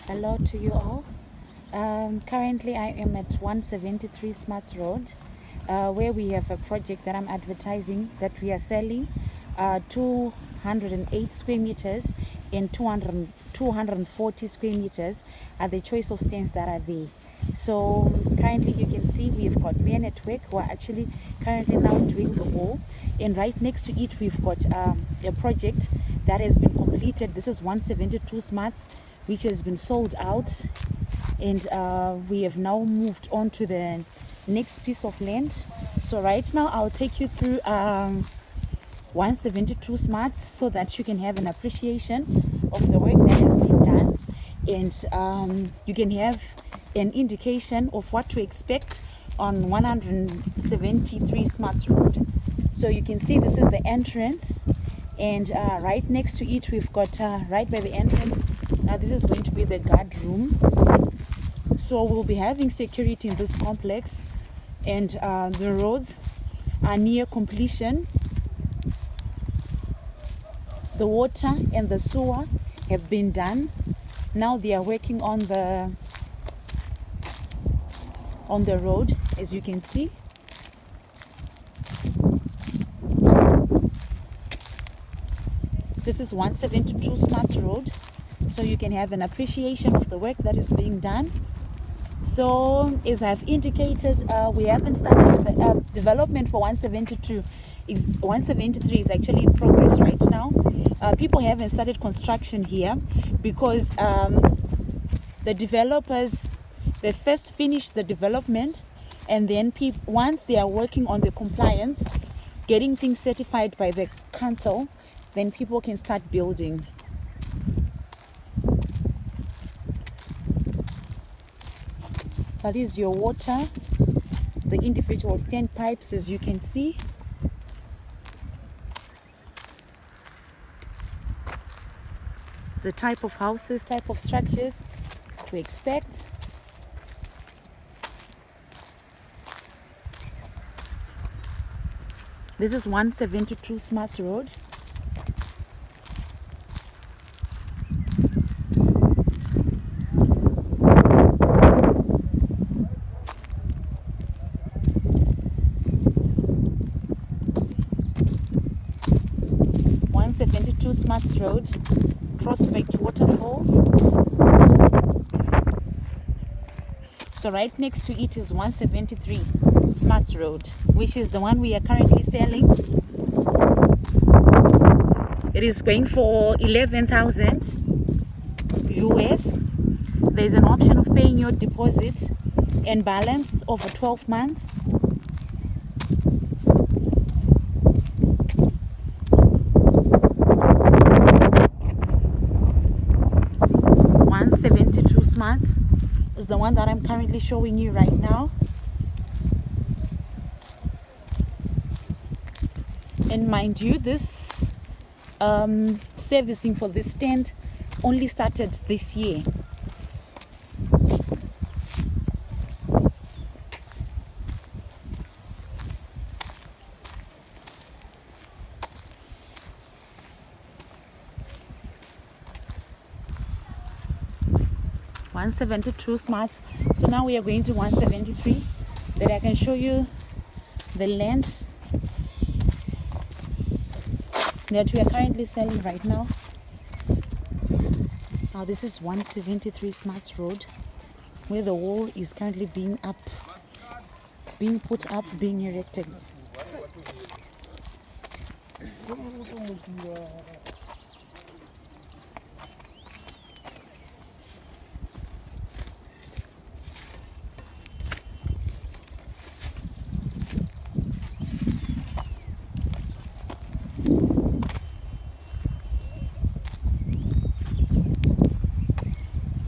Hello to you all. Currently I am at 173 Smarts Road, where we have a project that I'm advertising that we are selling 208 square meters and 240 square meters are the choice of stands that are there. So currently you can see we've got men at work who are actually currently now doing the wall, and right next to it we've got a project that has been completed. This is 172 Smarts, which has been sold out, and we have now moved on to the next piece of land. So right now I'll take you through 172 Smarts so that you can have an appreciation of the work that has been done, and you can have an indication of what to expect on 173 Smarts Road. So you can see this is the entrance, and right next to it we've got right by the entrance, this is going to be the guard room. So we'll be having security in this complex, and the roads are near completion. The water and the sewer have been done. Now they are working on the road, as you can see. This is 172 Smarts Road, so you can have an appreciation of the work that is being done. So as I've indicated, we haven't started the development for 172. 173 is actually in progress right now. People haven't started construction here because the developers, they first finish the development, and then once they are working on the compliance, getting things certified by the council, then people can start building. That is your water, the individual standpipes, as you can see. The type of houses, type of structures to expect. This is 172 Smarts Road. Smarts Road, Prospect Waterfalls. So right next to it is 173 Smarts Road, which is the one we are currently selling. It is going for 11,000 US. There's an option of paying your deposit and balance over 12 months. Is the one that I'm currently showing you right now. And mind you, this servicing for this stand only started this year. (172 Smarts). So now we are going to 173, that I can show you the land that we are currently selling right now. Now this is 173 Smarts Road, where the wall is currently being put up, being erected.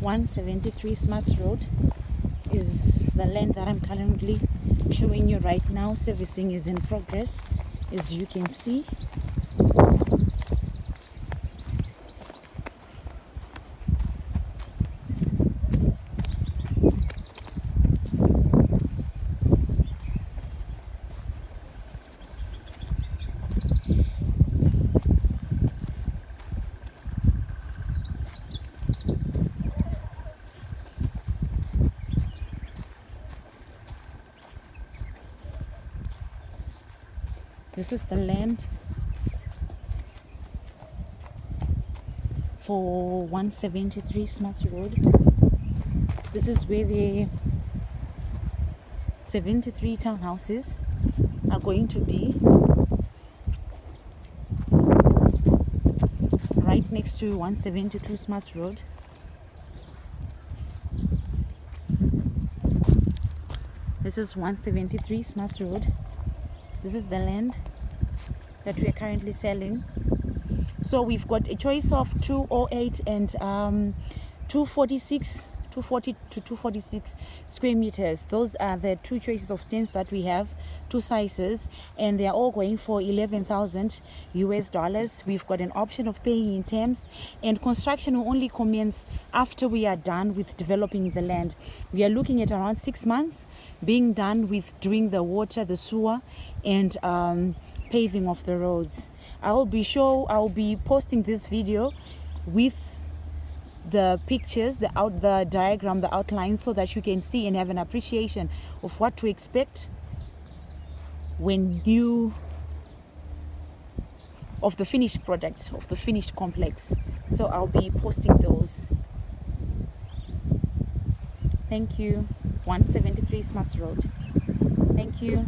(173 Smarts Road) is the land that I'm currently showing you right now. Servicing is in progress, as you can see. This is the land for 173 Smuts Road. This is where the 73 townhouses are going to be, right next to 172 Smuts Road. This is 173 Smuts Road. This is the land that we are currently selling. So we've got a choice of 208 and 246, 240 to 246 square meters. Those are the two choices of stands that we have, two sizes, and they are all going for $11,000 US. We've got an option of paying in terms, and construction will only commence after we are done with developing the land. We are looking at around 6 months being done with doing the water, the sewer, and paving of the roads. I'll be posting this video with the pictures, the diagram, the outline, so that you can see and have an appreciation of what to expect when of the finished product, of the finished complex. So I'll be posting those. Thank you. 173 Smuts Road. Thank you.